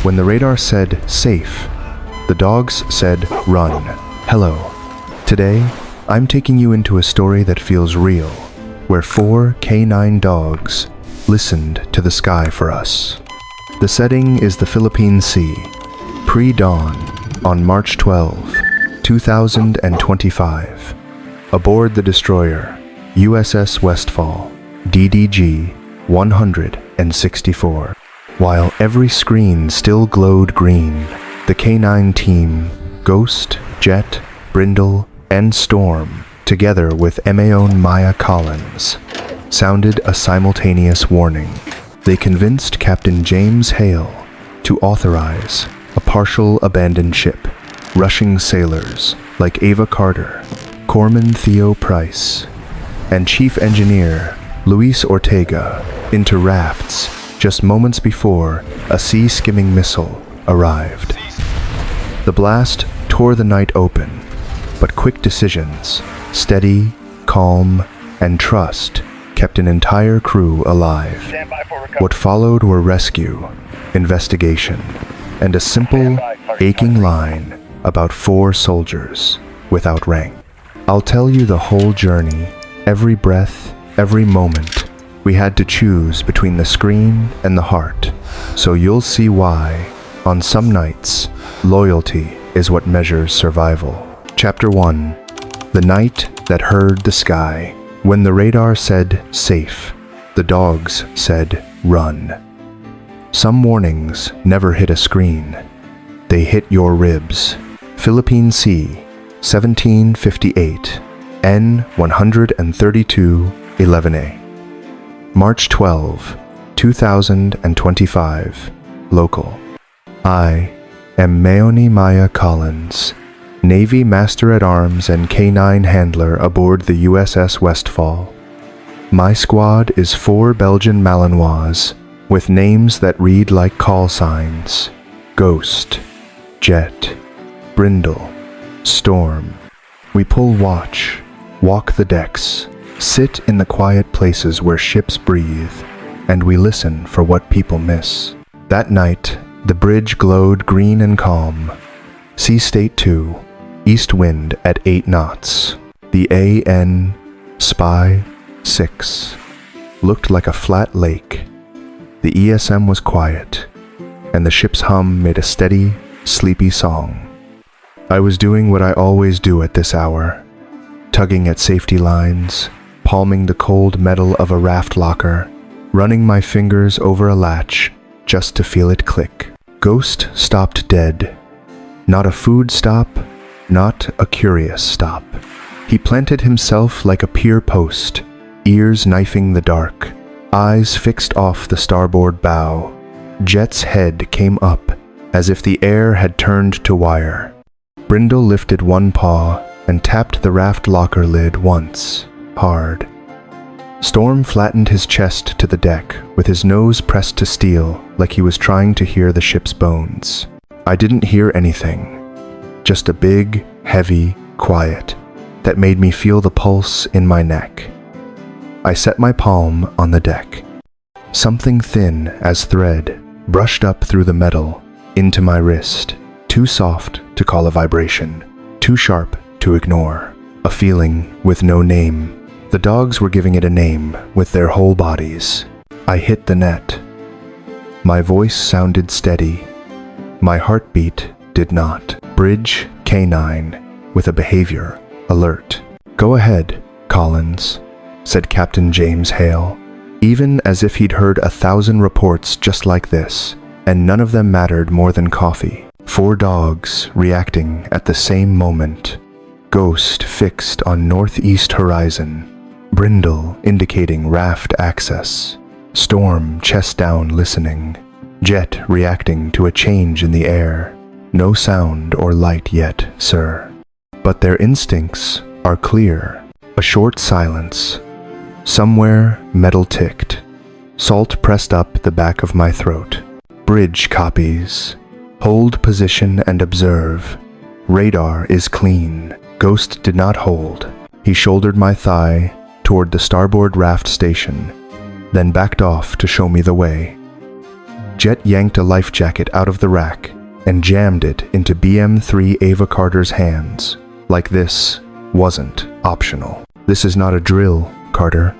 When the radar said safe, the dogs said run. Hello. Today, I'm taking you into a story that feels real, where 4 K-9 dogs listened to the sky for us. The setting is the Philippine Sea, pre-dawn, on March 12, 2025, aboard the destroyer USS Westfall, DDG 164. While every screen still glowed green, the K-9 team, Ghost, Jet, Brindle, and Storm, together with Maon Maya Collins, sounded a simultaneous warning. They convinced Captain James Hale to authorize a partial abandoned ship, rushing sailors like Ava Carter, Corpsman Theo Price, and Chief Engineer Luis Ortega into rafts just moments before a sea-skimming missile arrived. The blast tore the night open, but quick decisions, steady, calm, and trust kept an entire crew alive. What followed were rescue, investigation, and a simple, aching line about 4 soldiers without rank. I'll tell you the whole journey, every breath, every moment. We had to choose between the screen and the heart, so you'll see why, on some nights, loyalty is what measures survival. Chapter 1. The Night That Heard the Sky. When the radar said safe, the dogs said run. Some warnings never hit a screen. They hit your ribs. Philippine Sea, 1758, N132 11A. March 12, 2025, local. I am Maoni Maya Collins, Navy Master-at-Arms and K-9 handler aboard the USS Westfall. My squad is 4 Belgian Malinois with names that read like call signs: Ghost, Jet, Brindle, Storm. We pull watch, walk the decks, sit in the quiet places where ships breathe, and we listen for what people miss. That night, the bridge glowed green and calm. Sea State 2, east wind at 8 knots. The AN Spy 6 looked like a flat lake. The ESM was quiet, and the ship's hum made a steady, sleepy song. I was doing what I always do at this hour, tugging at safety lines, palming the cold metal of a raft locker, running my fingers over a latch just to feel it click. Ghost stopped dead. Not a food stop, not a curious stop. He planted himself like a pier post, ears knifing the dark, eyes fixed off the starboard bow. Jet's head came up as if the air had turned to wire. Brindle lifted one paw and tapped the raft locker lid once, hard. Storm flattened his chest to the deck with his nose pressed to steel like he was trying to hear the ship's bones. I didn't hear anything, just a big, heavy quiet that made me feel the pulse in my neck. I set my palm on the deck. Something thin as thread brushed up through the metal into my wrist, too soft to call a vibration, too sharp to ignore, a feeling with no name. The dogs were giving it a name with their whole bodies. I hit the net. My voice sounded steady. My heartbeat did not. Bridge K-9 with a behavior alert. Go ahead, Collins, said Captain James Hale, even as if he'd heard 1,000 reports just like this, and none of them mattered more than coffee. 4 dogs reacting at the same moment. Ghost fixed on northeast horizon. Brindle indicating raft access. Storm chest down listening. Jet reacting to a change in the air. No sound or light yet, sir. But their instincts are clear. A short silence. Somewhere metal ticked. Salt pressed up the back of my throat. Bridge copies. Hold position and observe. Radar is clean. Ghost did not hold. He shouldered my thigh toward the starboard raft station, then backed off to show me the way. Jet yanked a life jacket out of the rack and jammed it into BM-3 Ava Carter's hands, like this wasn't optional. "This is not a drill, Carter,"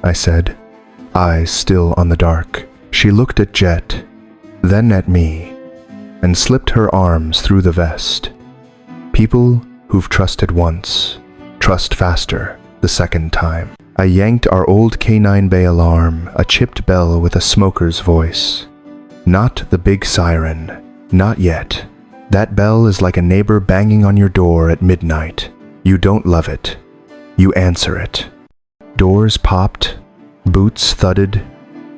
I said, eyes still on the dark. She looked at Jet, then at me, and slipped her arms through the vest. People who've trusted once trust faster the second time. I yanked our old K-9 bay alarm, a chipped bell with a smoker's voice. Not the big siren, not yet. That bell is like a neighbor banging on your door at midnight. You don't love it. You answer it. Doors popped, boots thudded,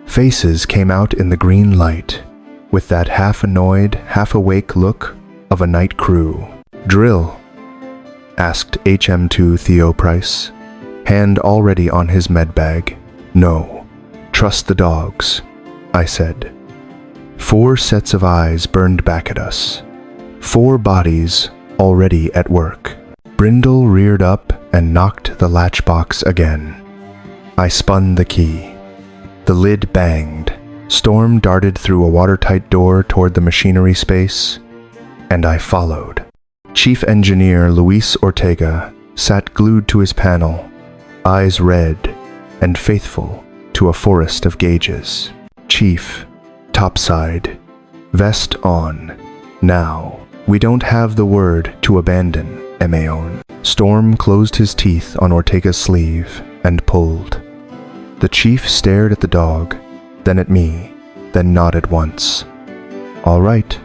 faces came out in the green light, with that half-annoyed, half-awake look of a night crew. "Drill?" asked HM2 Theo Price, hand already on his med bag. "No. Trust the dogs," I said. 4 sets of eyes burned back at us. 4 bodies already at work. Brindle reared up and knocked the latchbox again. I spun the key. The lid banged. Storm darted through a watertight door toward the machinery space, and I followed. Chief Engineer Luis Ortega sat glued to his panel, eyes red and faithful to a forest of gauges. "Chief, topside, vest on. Now, we don't have the word to abandon, Emaon." Storm closed his teeth on Ortega's sleeve and pulled. The chief stared at the dog, then at me, then nodded once. "All right,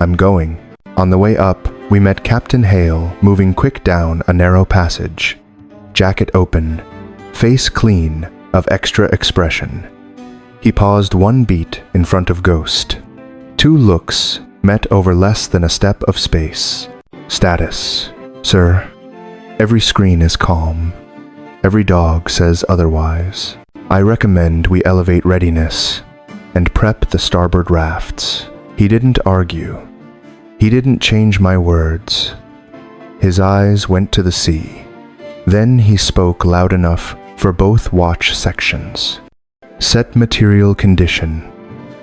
I'm going." On the way up, we met Captain Hale moving quick down a narrow passage, jacket open, face clean of extra expression. He paused 1 beat in front of Ghost. 2 looks met over less than a step of space. "Status, sir." Every screen is calm. Every dog says otherwise. "I recommend we elevate readiness and prep the starboard rafts." He didn't argue. He didn't change my words. His eyes went to the sea. Then he spoke loud enough for both watch sections. "Set material condition.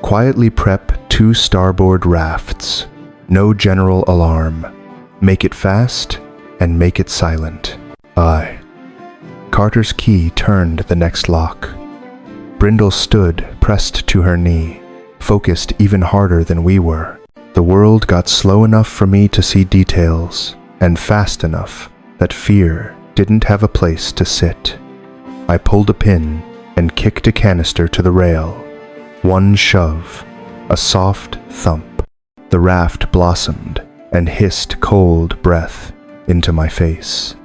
Quietly prep 2 starboard rafts. No general alarm. Make it fast and make it silent." Aye. Carter's key turned the next lock. Brindle stood pressed to her knee, focused even harder than we were. The world got slow enough for me to see details, and fast enough that fear didn't have a place to sit. I pulled a pin and kicked a canister to the rail. 1 shove, a soft thump. The raft blossomed and hissed cold breath into my face.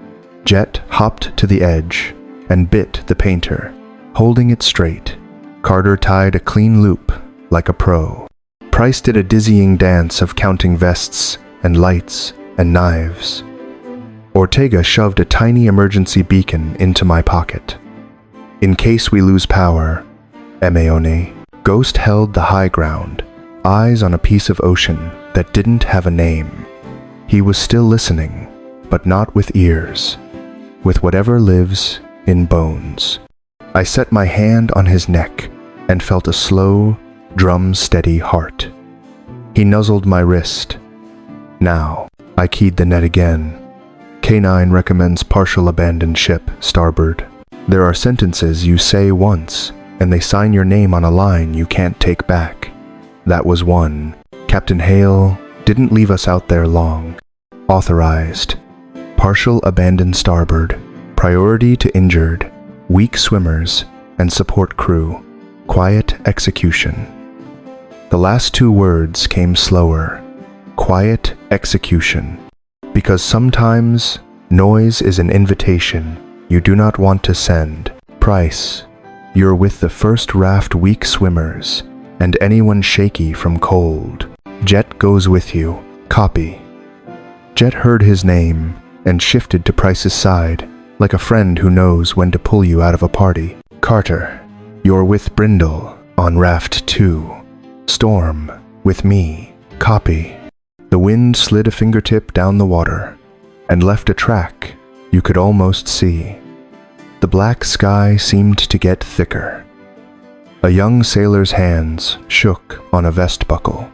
Jet hopped to the edge and bit the painter, holding it straight. Carter tied a clean loop like a pro. Price did a dizzying dance of counting vests and lights and knives. Ortega shoved a tiny emergency beacon into my pocket. "In case we lose power, Emaone." Ghost held the high ground, eyes on a piece of ocean that didn't have a name. He was still listening, but not with ears, with whatever lives in bones. I set my hand on his neck and felt a slow, drum-steady heart. He nuzzled my wrist. Now, I keyed the net again. K-9 recommends partial abandon ship, starboard. There are sentences you say once, and they sign your name on a line you can't take back. That was one. Captain Hale didn't leave us out there long. Authorized. Partial abandon starboard. Priority to injured, weak swimmers, and support crew. Quiet execution. The last 2 words came slower. Quiet execution. Because sometimes noise is an invitation you do not want to send. Price, you're with the first raft weak swimmers and anyone shaky from cold. Jet goes with you. Copy. Jet heard his name and shifted to Price's side, like a friend who knows when to pull you out of a party. Carter, you're with Brindle on Raft 2. Storm, with me. Copy. The wind slid a fingertip down the water and left a track you could almost see. The black sky seemed to get thicker. A young sailor's hands shook on a vest buckle.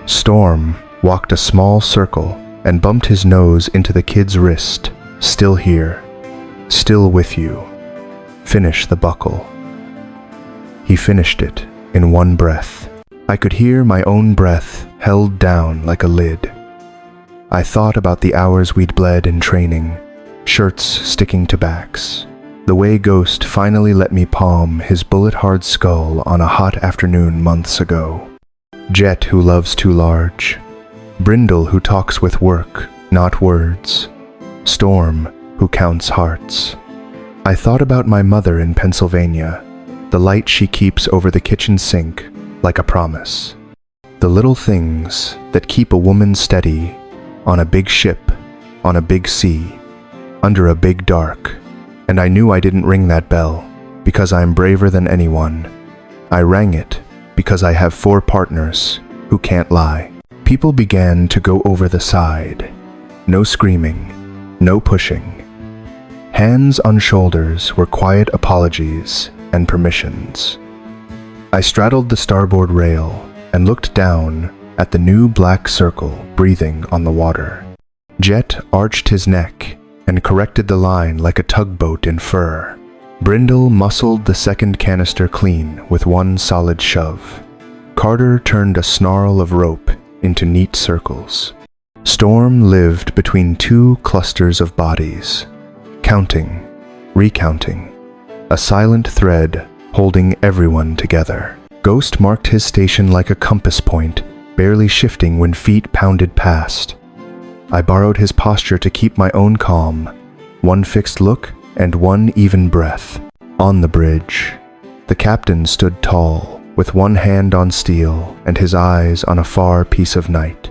Storm walked a small circle and bumped his nose into the kid's wrist. Still here. Still with you. Finish the buckle. He finished it in one breath. I could hear my own breath held down like a lid. I thought about the hours we'd bled in training, shirts sticking to backs, the way Ghost finally let me palm his bullet-hard skull on a hot afternoon months ago. Jet who loves too large. Brindle who talks with work, not words. Storm who counts hearts. I thought about my mother in Pennsylvania, the light she keeps over the kitchen sink like a promise. The little things that keep a woman steady on a big ship, on a big sea, under a big dark. And I knew I didn't ring that bell because I'm braver than anyone. I rang it because I have 4 partners who can't lie. People began to go over the side. No screaming, no pushing. Hands on shoulders were quiet apologies and permissions. I straddled the starboard rail and looked down at the new black circle breathing on the water. Jet arched his neck and corrected the line like a tugboat in fur. Brindle muscled the second canister clean with one solid shove. Carter turned a snarl of rope into neat circles. Storm lived between 2 clusters of bodies, counting, recounting, a silent thread holding everyone together. Ghost marked his station like a compass point, barely shifting when feet pounded past. I borrowed his posture to keep my own calm, one fixed look and one even breath. On the bridge, the captain stood tall, with one hand on steel and his eyes on a far piece of night.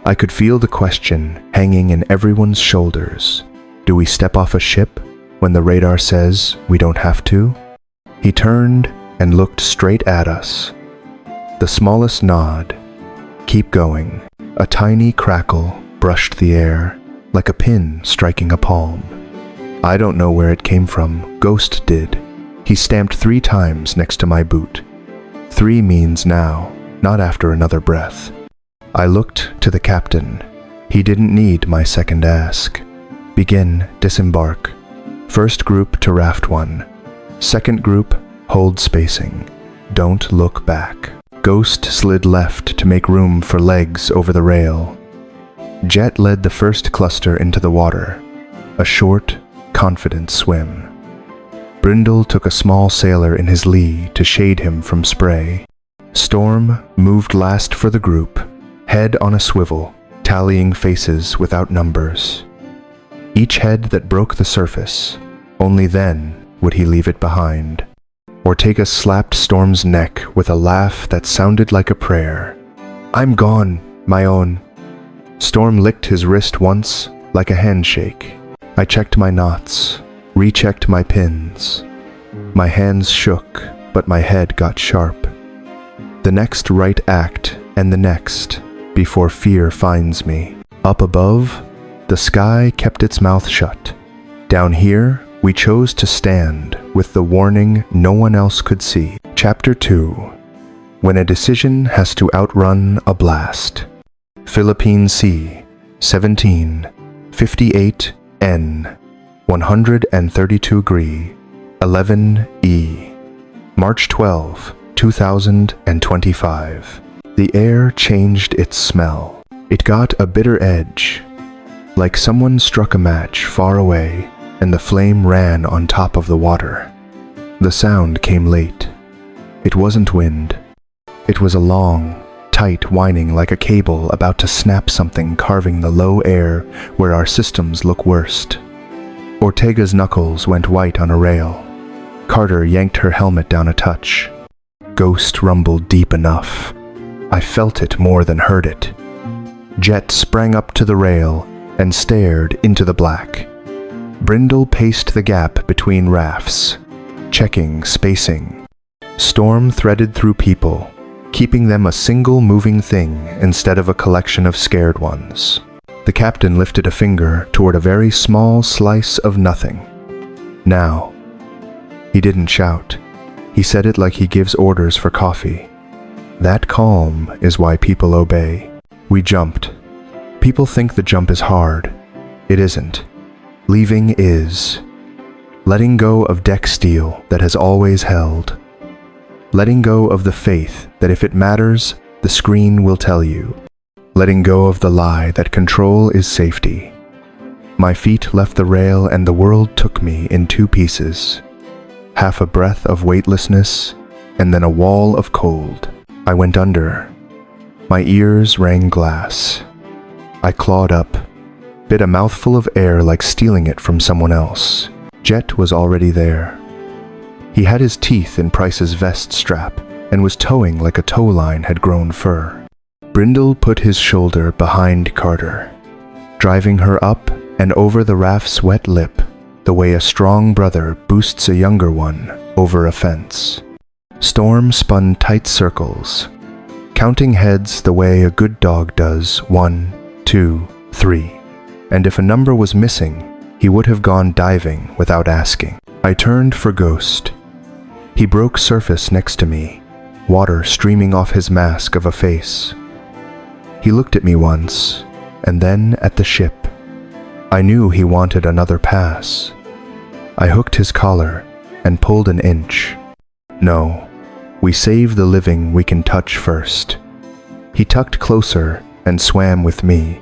I could feel the question hanging in everyone's shoulders. Do we step off a ship when the radar says we don't have to? He turned and looked straight at us. The smallest nod. Keep going. A tiny crackle brushed the air, like a pin striking a palm. I don't know where it came from. Ghost did. He stamped 3 times next to my boot. 3 means now, not after another breath. I looked to the captain. He didn't need my second ask. Begin, disembark. First group to raft 1. Second group, hold spacing. Don't look back. Ghost slid left to make room for legs over the rail. Jet led the first cluster into the water, a short, confident swim. Brindle took a small sailor in his lee to shade him from spray. Storm moved last for the group, head on a swivel, tallying faces without numbers. Each head that broke the surface, only then would he leave it behind. Ortega slapped Storm's neck with a laugh that sounded like a prayer. I'm gone, my own. Storm licked his wrist once, like a handshake. I checked my knots, rechecked my pins. My hands shook, but my head got sharp. The next right act, and the next, before fear finds me. Up above, the sky kept its mouth shut. Down here, we chose to stand with the warning no one else could see. Chapter 2. When a decision has to outrun a blast. Philippine Sea, 1758 N, 132°, 11 E. March 12, 2025. The air changed its smell. It got a bitter edge, like someone struck a match far away and the flame ran on top of the water. The sound came late. It wasn't wind. It was a long, tight whining like a cable about to snap something carving the low air where our systems look worst. Ortega's knuckles went white on a rail. Carter yanked her helmet down a touch. Ghost rumbled deep enough. I felt it more than heard it. Jet sprang up to the rail and stared into the black. Brindle paced the gap between rafts, checking spacing. Storm threaded through people, keeping them a single moving thing instead of a collection of scared ones. The captain lifted a finger toward a very small slice of nothing. Now. He didn't shout. He said it like he gives orders for coffee. That calm is why people obey. We jumped. People think the jump is hard. It isn't. Leaving is. Letting go of deck steel that has always held. Letting go of the faith that if it matters, the screen will tell you. Letting go of the lie that control is safety. My feet left the rail and the world took me in two pieces. Half a breath of weightlessness, and then a wall of cold. I went under. My ears rang glass. I clawed up, bit a mouthful of air like stealing it from someone else. Jet was already there. He had his teeth in Price's vest strap and was towing like a tow line had grown fur. Brindle put his shoulder behind Carter, driving her up and over the raft's wet lip, the way a strong brother boosts a younger one over a fence. Storm spun tight circles, counting heads the way a good dog does, 1, 2, 3. And if a number was missing, he would have gone diving without asking. I turned for Ghost. He broke surface next to me, water streaming off his mask of a face. He looked at me once, and then at the ship. I knew he wanted another pass. I hooked his collar and pulled an inch. No, we save the living we can touch first. He tucked closer and swam with me.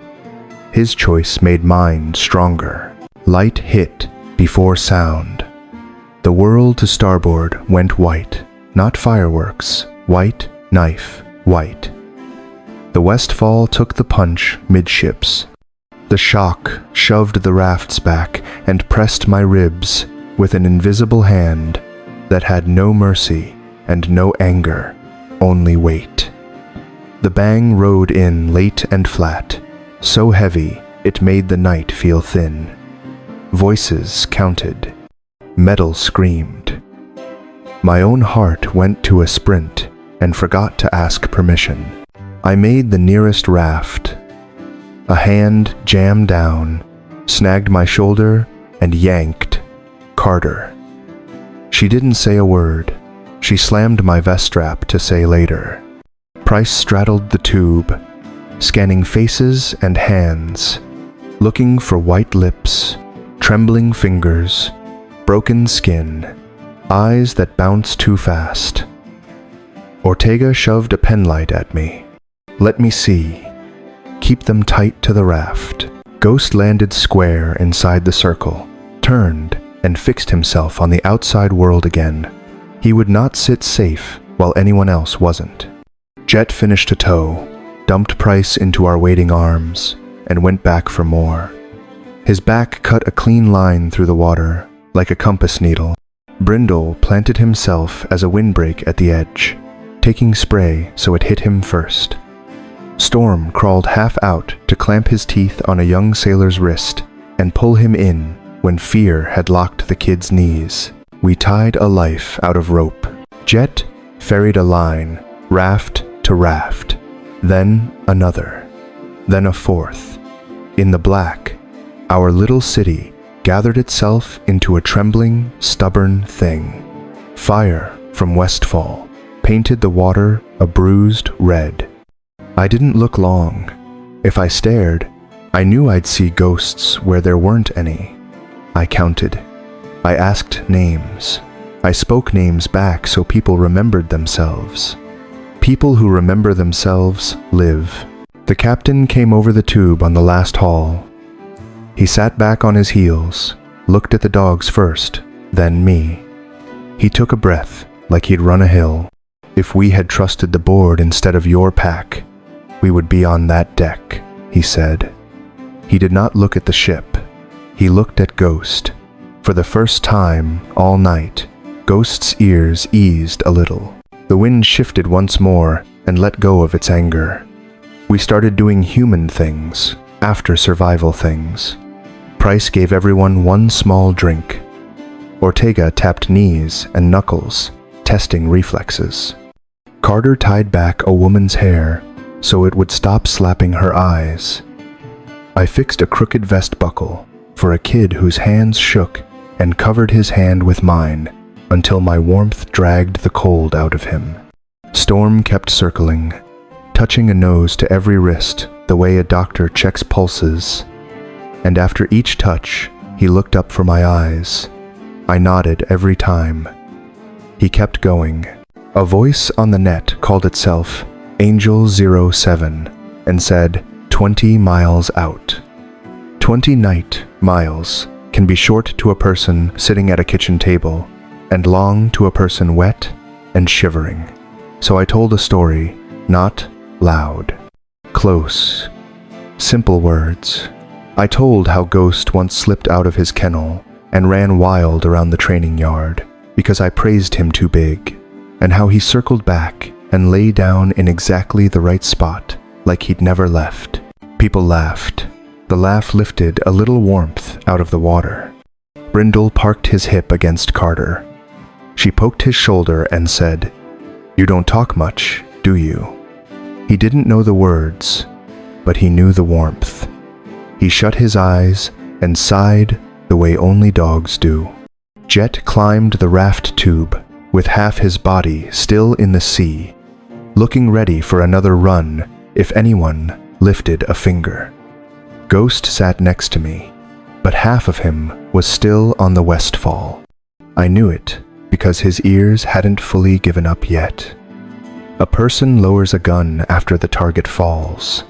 His choice made mine stronger. Light hit before sound. The world to starboard went white, not fireworks, white, knife, white. The Westfall took the punch midships. The shock shoved the rafts back and pressed my ribs with an invisible hand that had no mercy and no anger, only weight. The bang rode in late and flat, so heavy it made the night feel thin. Voices counted. Metal screamed. My own heart went to a sprint and forgot to ask permission. I made the nearest raft. A hand jammed down, snagged my shoulder, and yanked. Carter. She didn't say a word. She slammed my vest strap to say later. Price straddled the tube, scanning faces and hands, looking for white lips, trembling fingers, broken skin, eyes that bounce too fast. Ortega shoved a penlight at me. Let me see. Keep them tight to the raft. Ghost landed square inside the circle, turned, and fixed himself on the outside world again. He would not sit safe while anyone else wasn't. Jet finished a tow, dumped Price into our waiting arms, and went back for more. His back cut a clean line through the water, like a compass needle. Brindle planted himself as a windbreak at the edge, taking spray so it hit him first. Storm crawled half out to clamp his teeth on a young sailor's wrist and pull him in when fear had locked the kid's knees. We tied a life out of rope. Jet ferried a line, raft to raft, then another, then a fourth. In the black, our little city gathered itself into a trembling, stubborn thing. Fire from Westfall painted the water a bruised red. I didn't look long. If I stared, I knew I'd see ghosts where there weren't any. I counted. I asked names. I spoke names back so people remembered themselves. People who remember themselves live. The captain came over the tube on the last haul. He sat back on his heels, looked at the dogs first, then me. He took a breath like he'd run a hill. If we had trusted the board instead of your pack, we would be on that deck, he said. He did not look at the ship. He looked at Ghost. For the first time all night, Ghost's ears eased a little. The wind shifted once more and let go of its anger. We started doing human things after survival things. Price gave everyone one small drink. Ortega tapped knees and knuckles, testing reflexes. Carter tied back a woman's hair so it would stop slapping her eyes. I fixed a crooked vest buckle for a kid whose hands shook and covered his hand with mine until my warmth dragged the cold out of him. Storm kept circling, touching a nose to every wrist the way a doctor checks pulses. And after each touch, he looked up for my eyes. I nodded every time. He kept going. A voice on the net called itself Angel 07 and said 20 miles out. 20 night miles can be short to a person sitting at a kitchen table and long to a person wet and shivering. So I told a story, not loud, close, simple words. I told how Ghost once slipped out of his kennel and ran wild around the training yard because I praised him too big, and how he circled back and lay down in exactly the right spot like he'd never left. People laughed. The laugh lifted a little warmth out of the water. Brindle parked his hip against Carter. She poked his shoulder and said, "You don't talk much, do you?" He didn't know the words, but he knew the warmth. He shut his eyes and sighed the way only dogs do. Jet climbed the raft tube with half his body still in the sea, looking ready for another run if anyone lifted a finger. Ghost sat next to me, but half of him was still on the Westfall. I knew it because his ears hadn't fully given up yet. A person lowers a gun after the target falls.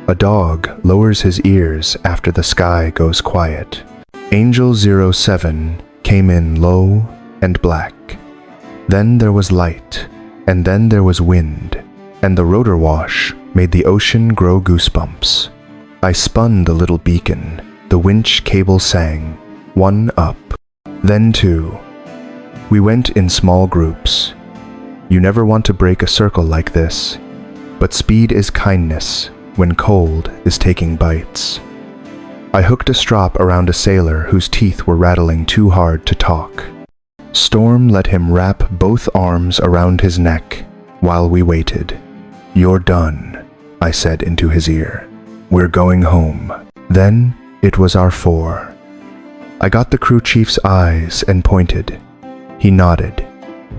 A dog lowers his ears after the sky goes quiet. Angel 07 came in low and black. Then there was light, and then there was wind, and the rotor wash made the ocean grow goosebumps. I spun the little beacon. The winch cable sang, 1 up, then 2. We went in small groups. You never want to break a circle like this, but speed is kindness when cold is taking bites. I hooked a strap around a sailor whose teeth were rattling too hard to talk. Storm let him wrap both arms around his neck while we waited. "You're done," I said into his ear. "We're going home." Then it was our 4. I got the crew chief's eyes and pointed. He nodded.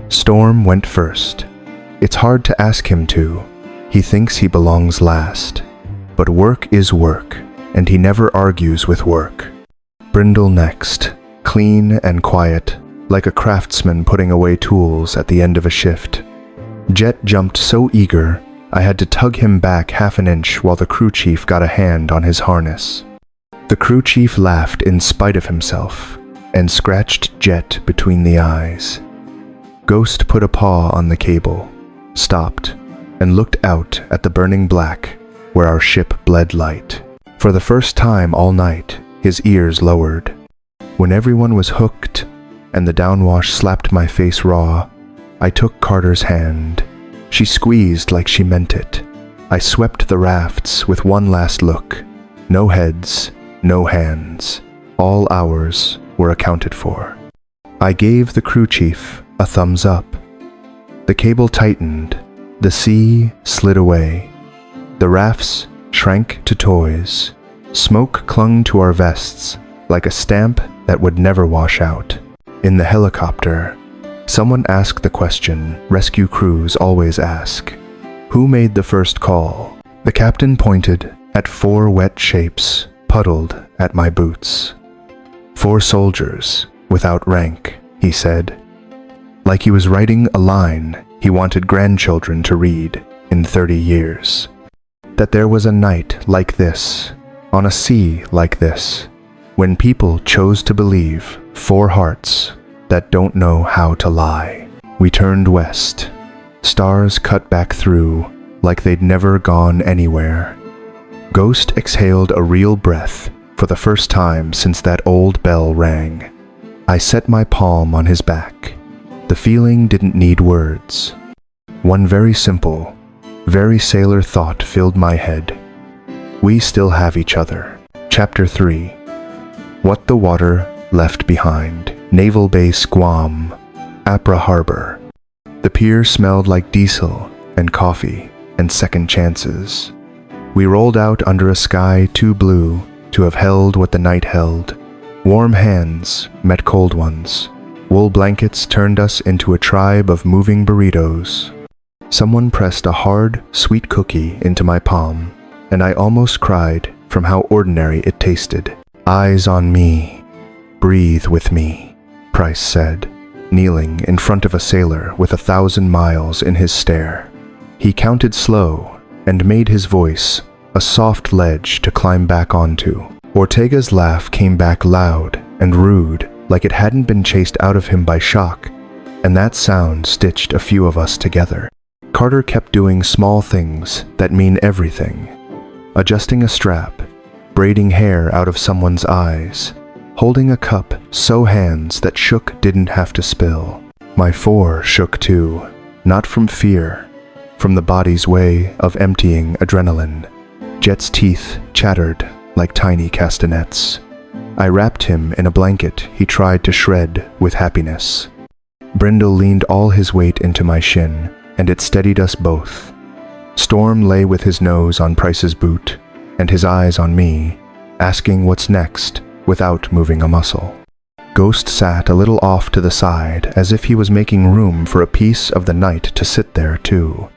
Storm went first. It's hard to ask him to. He thinks he belongs last. But work is work, and he never argues with work. Brindle next, clean and quiet, like a craftsman putting away tools at the end of a shift. Jet jumped so eager, I had to tug him back half an inch while the crew chief got a hand on his harness. The crew chief laughed in spite of himself and scratched Jet between the eyes. Ghost put a paw on the cable, stopped, and looked out at the burning black where our ship bled light. For the first time all night, his ears lowered. When everyone was hooked and the downwash slapped my face raw, I took Carter's hand. She squeezed like she meant it. I swept the rafts with one last look. No heads, no hands. All hours were accounted for. I gave the crew chief a thumbs up. The cable tightened. The sea slid away. The rafts shrank to toys. Smoke clung to our vests like a stamp that would never wash out. In the helicopter, someone asked the question rescue crews always ask. Who made the first call? The captain pointed at 4 wet shapes puddled at my boots. 4 soldiers without rank, he said. Like he was writing a line he wanted grandchildren to read in 30 years. That there was a night like this, on a sea like this, when people chose to believe 4 hearts that don't know how to lie. We turned west. Stars cut back through like they'd never gone anywhere. Ghost exhaled a real breath for the first time since that old bell rang. I set my palm on his back. The feeling didn't need words. One very simple, very sailor thought filled my head. We still have each other. Chapter 3. What the Water Left Behind. Naval Base Guam, Apra Harbor. The pier smelled like diesel and coffee and second chances. We rolled out under a sky too blue to have held what the night held. Warm hands met cold ones. Wool blankets turned us into a tribe of moving burritos. Someone pressed a hard, sweet cookie into my palm, and I almost cried from how ordinary it tasted. "Eyes on me. Breathe with me," Price said, kneeling in front of a sailor with 1,000 miles in his stare. He counted slow and made his voice a soft ledge to climb back onto. Ortega's laugh came back loud and rude, like it hadn't been chased out of him by shock, and that sound stitched a few of us together. Carter kept doing small things that mean everything. Adjusting a strap, braiding hair out of someone's eyes, holding a cup so hands that shook didn't have to spill. My fore shook too, not from fear, from the body's way of emptying adrenaline. Jet's teeth chattered like tiny castanets. I wrapped him in a blanket he tried to shred with happiness. Brindle leaned all his weight into my shin, and it steadied us both. Storm lay with his nose on Price's boot, and his eyes on me, asking what's next without moving a muscle. Ghost sat a little off to the side, as if he was making room for a piece of the night to sit there too.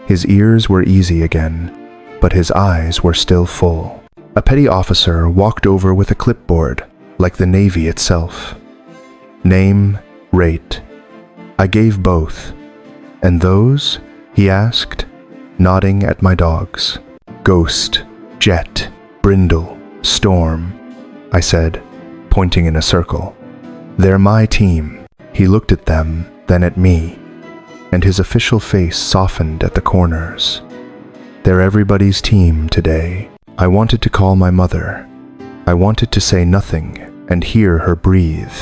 His ears were easy again, but his eyes were still full. A petty officer walked over with a clipboard, like the Navy itself. Name, rate. I gave both. "And those?" he asked, nodding at my dogs. "Ghost, Jet, Brindle, Storm," I said, pointing in a circle. "They're my team." He looked at them, then at me, and his official face softened at the corners. "They're everybody's team today." I wanted to call my mother. I wanted to say nothing and hear her breathe.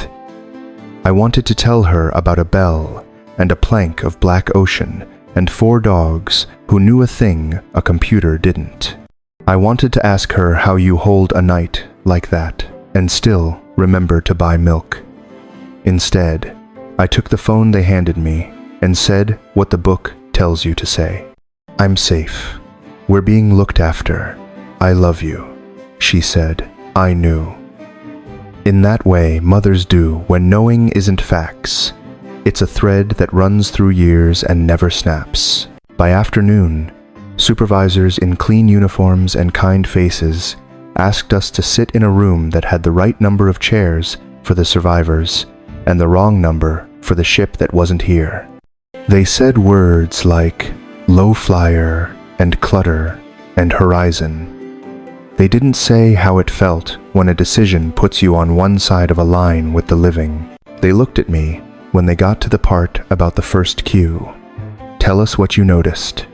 I wanted to tell her about a bell and a plank of black ocean and 4 dogs who knew a thing a computer didn't. I wanted to ask her how you hold a night like that and still remember to buy milk. Instead, I took the phone they handed me and said what the book tells you to say. "I'm safe. We're being looked after. I love you," she said. I knew. In that way mothers do when knowing isn't facts. It's a thread that runs through years and never snaps. By afternoon, supervisors in clean uniforms and kind faces asked us to sit in a room that had the right number of chairs for the survivors and the wrong number for the ship that wasn't here. They said words like low flyer and clutter and horizon. They didn't say how it felt when a decision puts you on one side of a line with the living. They looked at me when they got to the part about the first cue. "Tell us what you noticed,"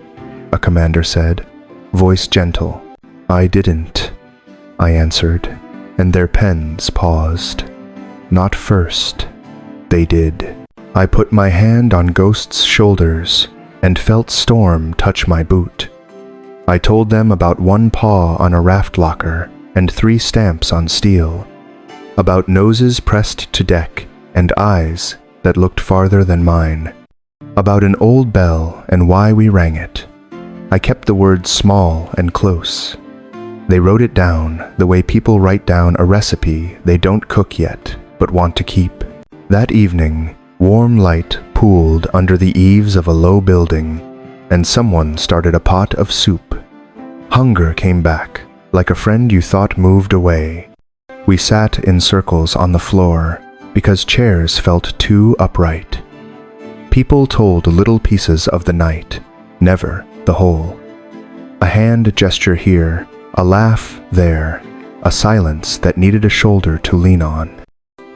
a commander said, voice gentle. "I didn't," I answered, and their pens paused. "Not first." They did. I put my hand on Ghost's shoulders and felt Storm touch my boot. I told them about 1 paw on a raft locker and 3 stamps on steel, about noses pressed to deck and eyes that looked farther than mine, about an old bell and why we rang it. I kept the words small and close. They wrote it down the way people write down a recipe they don't cook yet but want to keep. That evening, warm light pooled under the eaves of a low building, and someone started a pot of soup. Hunger came back, like a friend you thought moved away. We sat in circles on the floor because chairs felt too upright. People told little pieces of the night, never the whole. A hand gesture here, a laugh there, a silence that needed a shoulder to lean on.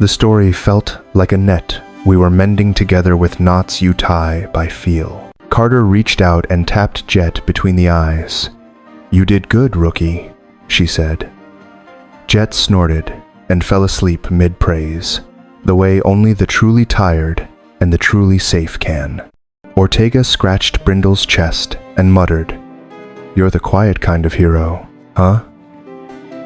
The story felt like a net we were mending together with knots you tie by feel. Carter reached out and tapped Jet between the eyes. "You did good, rookie," she said. Jet snorted and fell asleep mid-praise, the way only the truly tired and the truly safe can. Ortega scratched Brindle's chest and muttered, "You're the quiet kind of hero, huh?"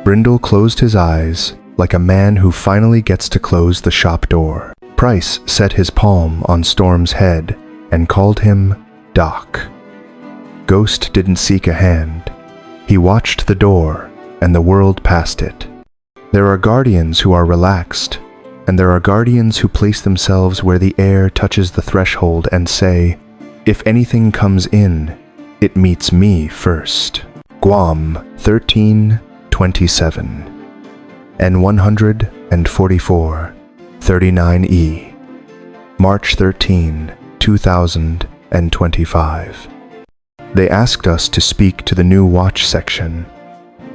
Brindle closed his eyes like a man who finally gets to close the shop door. Price set his palm on Storm's head and called him Doc. Ghost didn't seek a hand. He watched the door and the world past it. There are guardians who are relaxed, And there are guardians who place themselves where the air touches the threshold and say, if anything comes in, it meets me first. Guam, 1327. N144, 39E. March 13, 2025. They asked us to speak to the new watch section.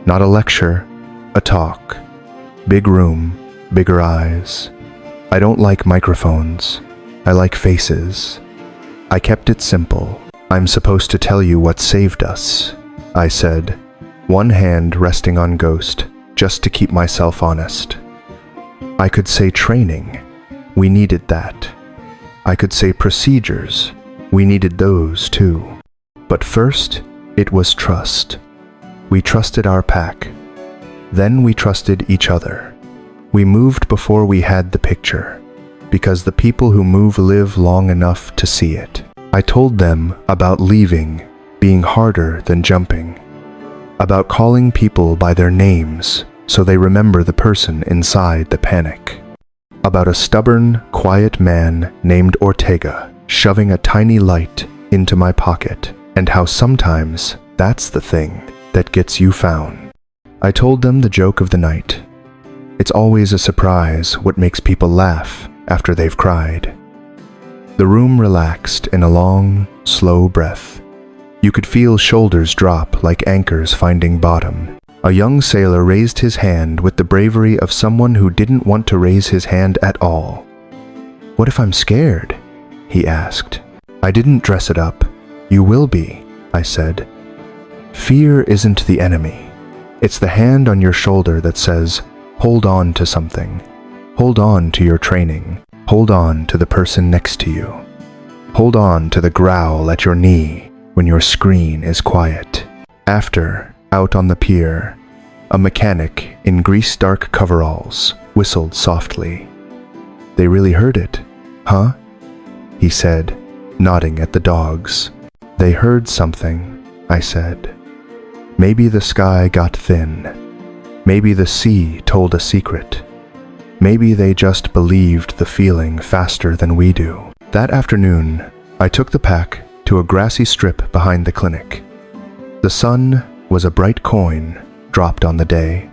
Not a lecture, a talk. Big room, bigger eyes. I don't like microphones. I like faces. I kept it simple. I'm supposed to tell you what saved us, I said, one hand resting on Ghost, just to keep myself honest. I could say training. We needed that. I could say procedures. We needed those too. But first, it was trust. We trusted our pack. Then we trusted each other. We moved before we had the picture, because the people who move live long enough to see it. I told them about leaving being harder than jumping, about calling people by their names so they remember the person inside the panic, about a stubborn, quiet man named Ortega shoving a tiny light into my pocket, and how sometimes that's the thing that gets you found. I told them the joke of the night. It's always a surprise what makes people laugh after they've cried. The room relaxed in a long, slow breath. You could feel shoulders drop like anchors finding bottom. A young sailor raised his hand with the bravery of someone who didn't want to raise his hand at all. "What if I'm scared?" he asked. I didn't dress it up. "You will be," I said. Fear isn't the enemy. It's the hand on your shoulder that says, hold on to something. Hold on to your training. Hold on to the person next to you. Hold on to the growl at your knee when your screen is quiet. After, out on the pier, a mechanic in grease-dark coveralls whistled softly. "They really heard it, huh?" he said, nodding at the dogs. "They heard something," I said. "Maybe the sky got thin. Maybe the sea told a secret. Maybe they just believed the feeling faster than we do." That afternoon, I took the pack to a grassy strip behind the clinic. The sun was a bright coin dropped on the day.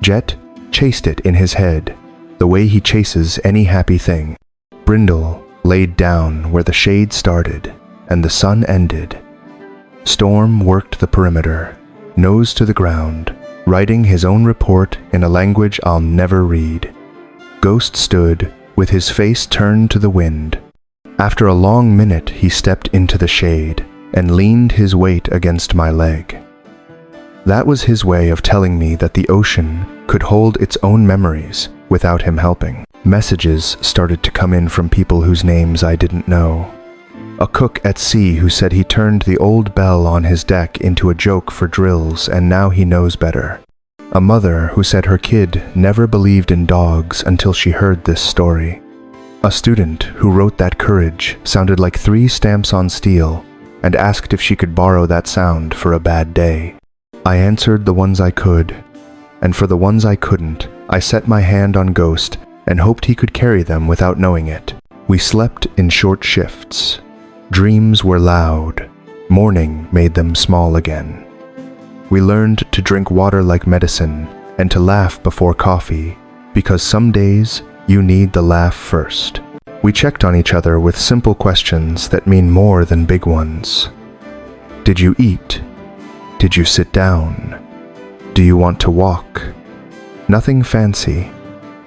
Jet chased it in his head, the way he chases any happy thing. Brindle laid down where the shade started and the sun ended. Storm worked the perimeter, nose to the ground, writing his own report in a language I'll never read. Ghost stood with his face turned to the wind. After a long minute, he stepped into the shade and leaned his weight against my leg. That was his way of telling me that the ocean could hold its own memories without him helping. Messages started to come in from people whose names I didn't know. A cook at sea who said he turned the old bell on his deck into a joke for drills and now he knows better. A mother who said her kid never believed in dogs until she heard this story. A student who wrote that courage sounded like 3 stamps on steel and asked if she could borrow that sound for a bad day. I answered the ones I could, and for the ones I couldn't, I set my hand on Ghost and hoped he could carry them without knowing it. We slept in short shifts. Dreams were loud. Morning made them small again. We learned to drink water like medicine and to laugh before coffee, because some days you need the laugh first. We checked on each other with simple questions that mean more than big ones. Did you eat? Did you sit down? Do you want to walk? Nothing fancy,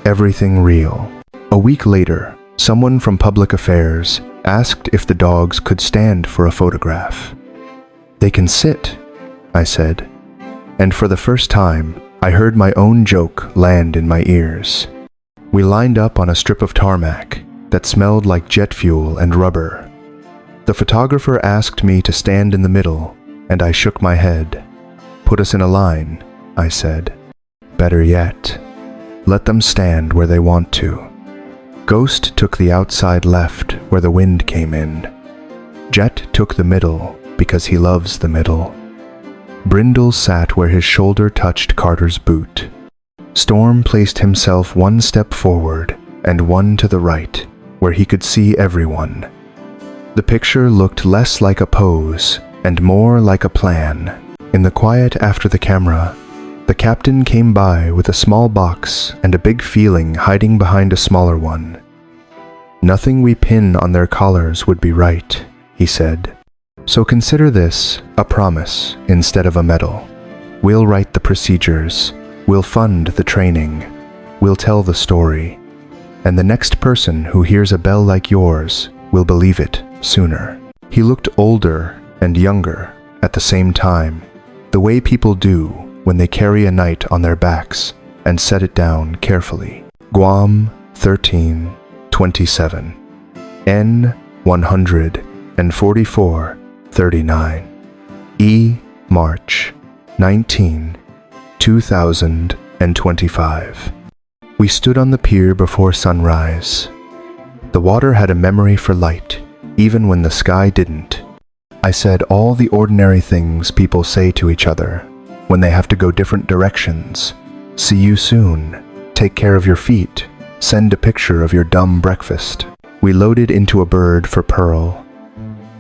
everything real. A week later, someone from public affairs asked if the dogs could stand for a photograph. "They can sit," I said, and for the first time, I heard my own joke land in my ears. We lined up on a strip of tarmac that smelled like jet fuel and rubber. The photographer asked me to stand in the middle, and I shook my head. "Put us in a line," I said. "Better yet, let them stand where they want to." Ghost took the outside left where the wind came in. Jet took the middle because he loves the middle. Brindle sat where his shoulder touched Carter's boot. Storm placed himself 1 step forward and one to the right, where he could see everyone. The picture looked less like a pose and more like a plan. In the quiet after the camera, the captain came by with a small box and a big feeling hiding behind a smaller one. "Nothing we pin on their collars would be right," he said. "So consider this a promise instead of a medal. We'll write the procedures, we'll fund the training, we'll tell the story, and the next person who hears a bell like yours will believe it sooner." He looked older and younger at the same time, the way people do when they carry a night on their backs and set it down carefully. Guam 1327, N 14439, E March 19, 2025. We stood on the pier before sunrise. The water had a memory for light, even when the sky didn't. I said all the ordinary things people say to each other when they have to go different directions. "See you soon," "Take care of your feet," "Send a picture of your dumb breakfast." We loaded into a bird for Pearl.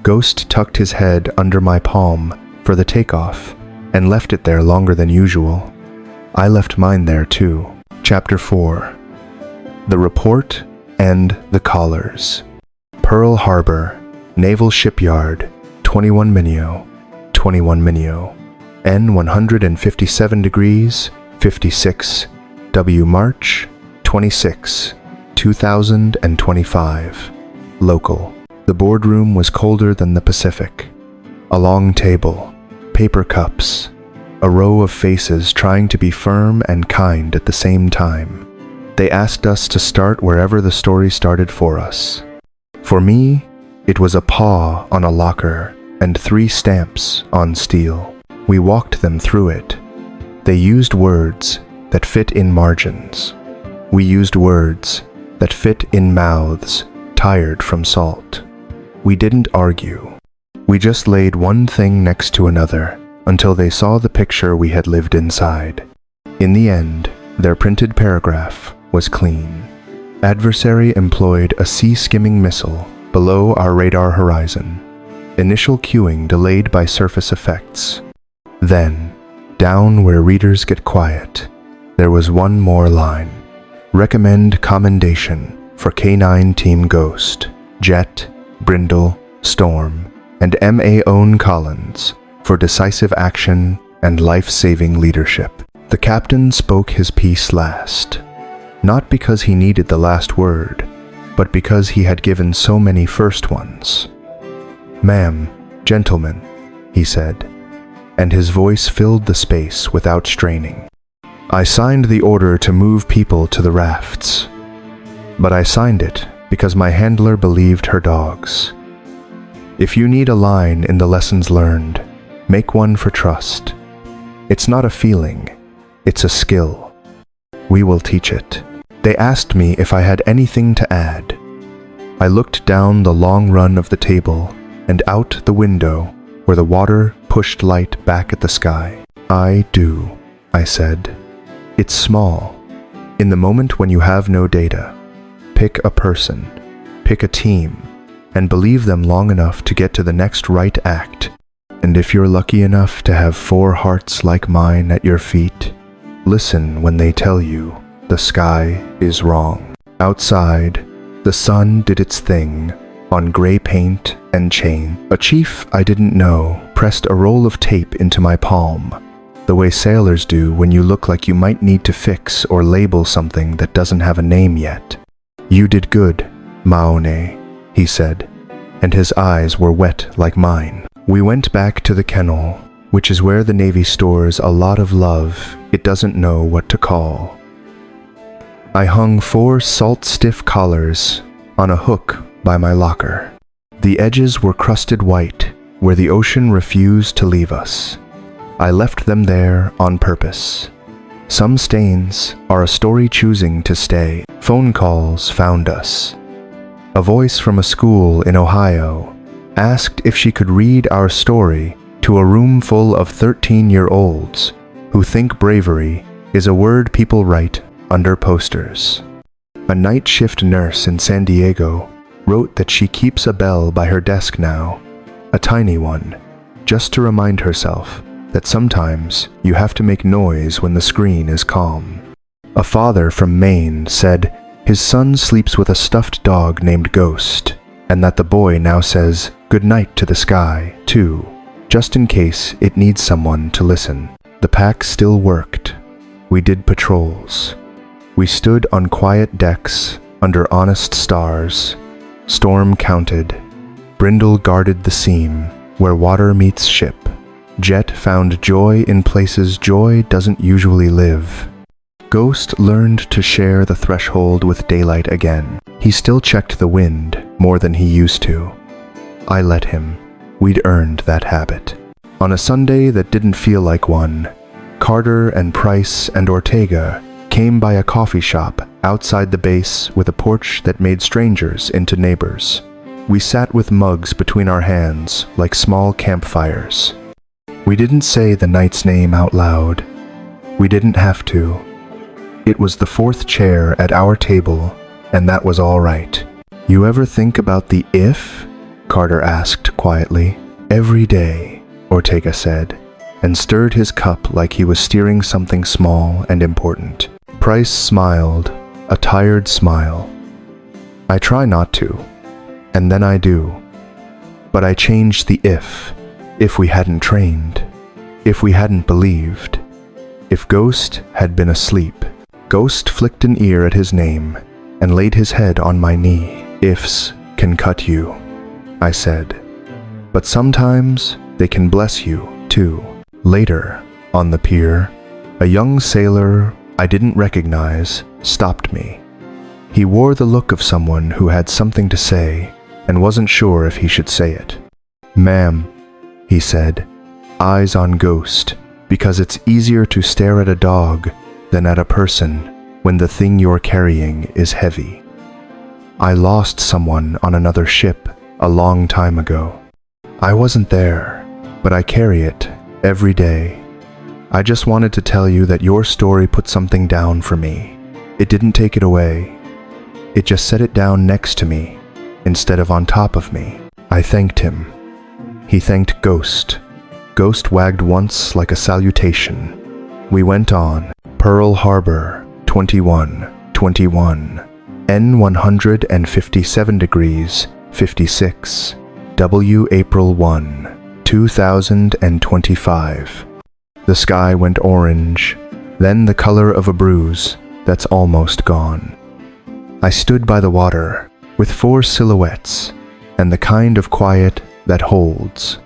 Ghost tucked his head under my palm for the takeoff and left it there longer than usual. I left mine there too. Chapter 4. The Report and the Collars. Pearl Harbor, Naval Shipyard, 21 Mineo, N 157 degrees, 56, W March 26, 2025. Local. The boardroom was colder than the Pacific. A long table, paper cups, a row of faces trying to be firm and kind at the same time. They asked us to start wherever the story started for us. For me, it was a paw on a locker and 3 stamps on steel. We walked them through it. They used words that fit in margins. We used words that fit in mouths tired from salt. We didn't argue. We just laid one thing next to another until they saw the picture we had lived inside. In the end, their printed paragraph was clean. Adversary employed a sea-skimming missile below our radar horizon. Initial cueing delayed by surface effects. Then, down where readers get quiet, there was one more line. Recommend commendation for K-9 Team Ghost, Jet, Brindle, Storm, and M.A. Owen Collins for decisive action and life-saving leadership. The captain spoke his piece last, not because he needed the last word, but because he had given so many first ones. "Ma'am, gentlemen," he said, and his voice filled the space without straining. "I signed the order to move people to the rafts, but I signed it because my handler believed her dogs. If you need a line in the lessons learned, make one for trust. It's not a feeling, it's a skill. We will teach it." They asked me if I had anything to add. I looked down the long run of the table and out the window where the water pushed light back at the sky. "I do," I said. "It's small. In the moment when you have no data, pick a person, pick a team, and believe them long enough to get to the next right act. And if you're lucky enough to have 4 hearts like mine at your feet, listen when they tell you the sky is wrong." Outside, the sun did its thing on gray paint and chain. A chief I didn't know pressed a roll of tape into my palm, the way sailors do when you look like you might need to fix or label something that doesn't have a name yet. "You did good, Maone," he said, and his eyes were wet like mine. We went back to the kennel, which is where the Navy stores a lot of love it doesn't know what to call. I hung 4 salt-stiff collars on a hook by my locker. The edges were crusted white, where the ocean refused to leave us. I left them there on purpose. Some stains are a story choosing to stay. Phone calls found us. A voice from a school in Ohio asked if she could read our story to a room full of 13-year-olds who think bravery is a word people write under posters. A night shift nurse in San Diego wrote that she keeps a bell by her desk now, a tiny one, just to remind herself that sometimes you have to make noise when the screen is calm. A father from Maine said his son sleeps with a stuffed dog named Ghost, and that the boy now says good night to the sky, too, just in case it needs someone to listen. The pack still worked. We did patrols. We stood on quiet decks under honest stars. Storm counted. Brindle guarded the seam where water meets ship. Jet found joy in places joy doesn't usually live. Ghost learned to share the threshold with daylight again. He still checked the wind more than he used to. I let him. We'd earned that habit. On a Sunday that didn't feel like one, Carter and Price and Ortega came by a coffee shop outside the base with a porch that made strangers into neighbors. We sat with mugs between our hands like small campfires. We didn't say the night's name out loud. We didn't have to. It was the fourth chair at our table, and that was all right. You ever think about the if? Carter asked quietly. Every day, Ortega said, and stirred his cup like he was steering something small and important. Price smiled, a tired smile. I try not to, and then I do. But I changed the if we hadn't trained, if we hadn't believed, if Ghost had been asleep. Ghost flicked an ear at his name and laid his head on my knee. Ifs can cut you, I said, but sometimes they can bless you, too. Later, on the pier, a young sailor I didn't recognize stopped me. He wore the look of someone who had something to say and wasn't sure if he should say it. "Ma'am," he said, eyes on Ghost, because it's easier to stare at a dog than at a person when the thing you're carrying is heavy. I lost someone on another ship a long time ago. I wasn't there, but I carry it every day. I just wanted to tell you that your story put something down for me. It didn't take it away. It just set it down next to me, instead of on top of me. I thanked him. He thanked Ghost. Ghost wagged once like a salutation. We went on. Pearl Harbor, 21:21. N 157 degrees, 56. W April 1, 2025. The sky went orange, then the color of a bruise that's almost gone. I stood by the water with 4 silhouettes, and the kind of quiet that holds,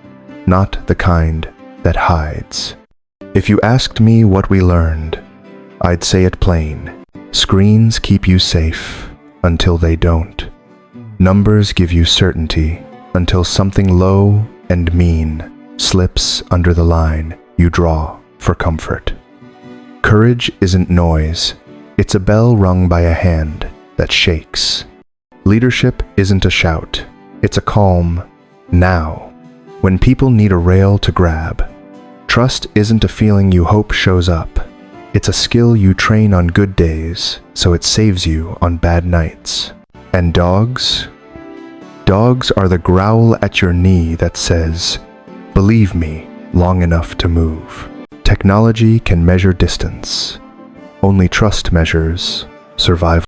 not the kind that hides. If you asked me what we learned, I'd say it plain. Screens keep you safe until they don't. Numbers give you certainty until something low and mean slips under the line you draw for comfort. Courage isn't noise. It's a bell rung by a hand that shakes. Leadership isn't a shout. It's a calm now when people need a rail to grab. Trust isn't a feeling you hope shows up. It's a skill you train on good days so it saves you on bad nights. And dogs? Dogs are the growl at your knee that says, "Believe me long enough to move." Technology can measure distance. Only trust measures survival.